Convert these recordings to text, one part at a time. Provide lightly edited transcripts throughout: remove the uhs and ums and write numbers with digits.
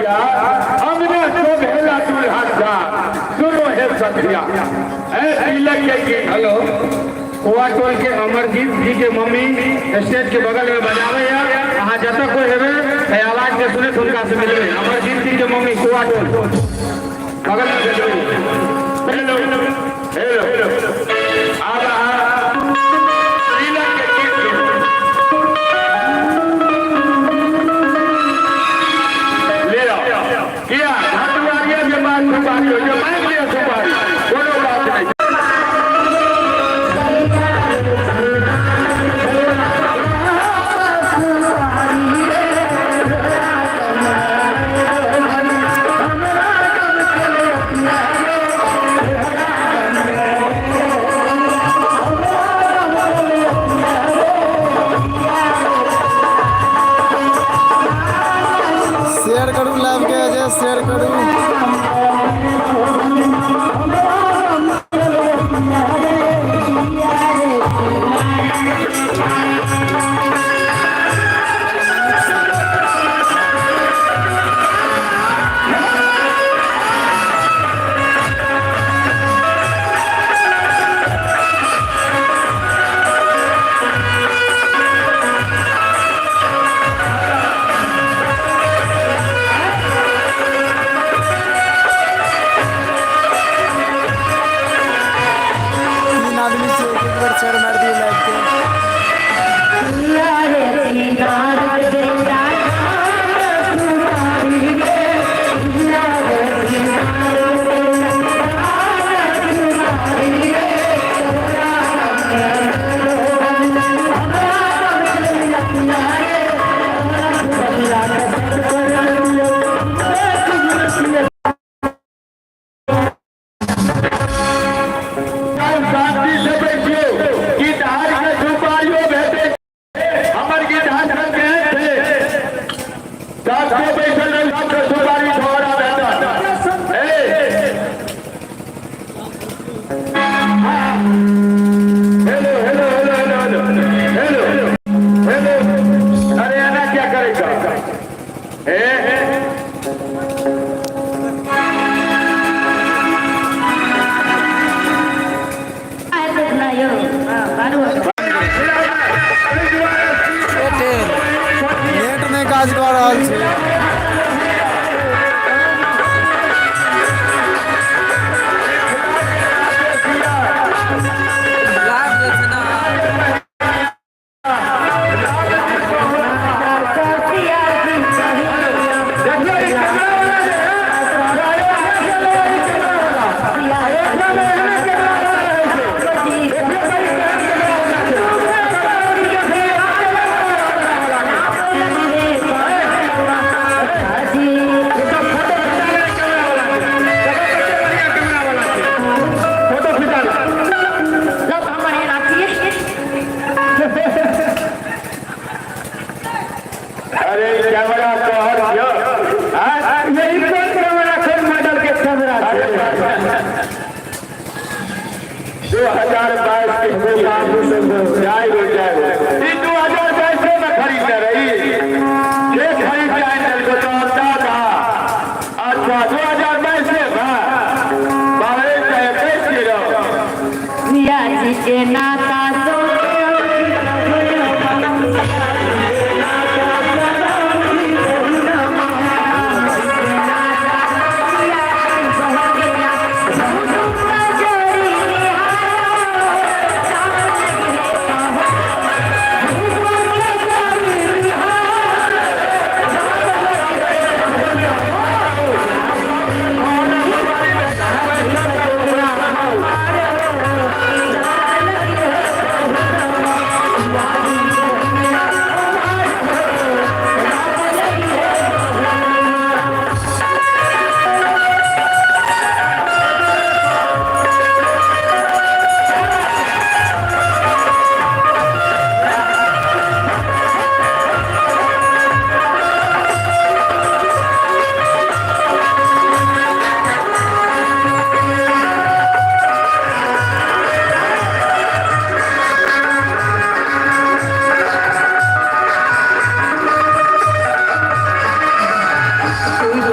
सखिया हमने तो भेला दुल्हन था सुनो है सखिया तिलक के गीत। हेलो कुआ टोल के अमरजीत जी के मम्मी स्टेज के बगल में बजावे वहाँ जब तक कोई है आवाज के सुने उनका से मिलवे अमरजीत जी के मम्मी कुआ टोल बगल में हेलो हेलो हेलो आ रहा तिलक के गीत ले आओ किया हटवारिया के बाद सुपारी हो जो मैं लिया सुपारी कोनो बात नहीं। शेयर करूँ लाइव के अजय शेयर करूँ। शेयर मार दिए लाइव के। नेट में काज कर रहल छै।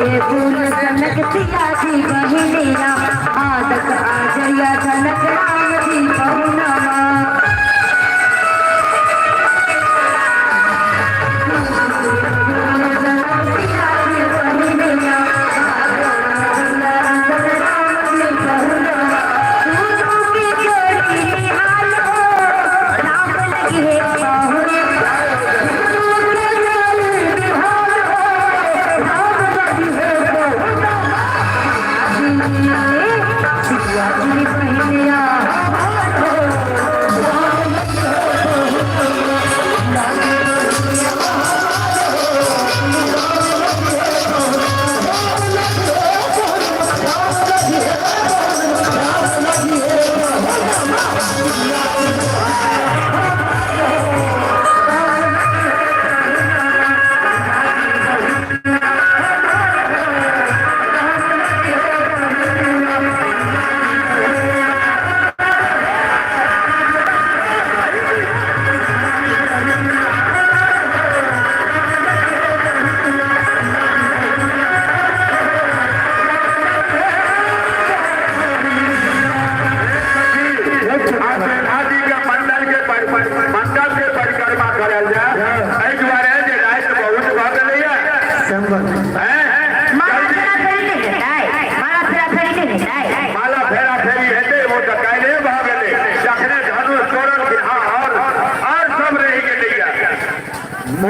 ये फूल जनक सिया की बहिनिया आदत आ जया जनक राम की पहुनमा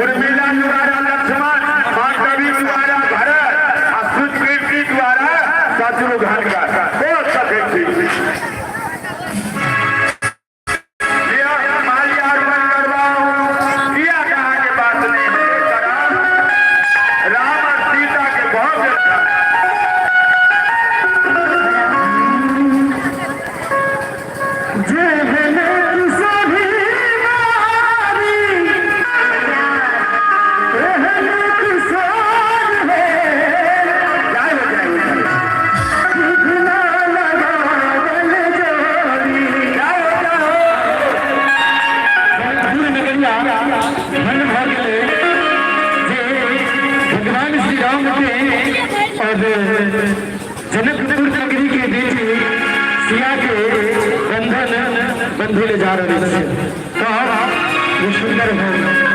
उर्मिला द्वारा लक्ष्मण, मांडवी द्वारा भरत, सुकृति द्वारा शत्रुघ्न का बहुत सफेद थी। राम और सीता के बहुत भगवान श्री राम के और जनकपुर नगरी के बीच सिया के बंधन बंधु ले जा रहे थे। तो ये सुंदर है।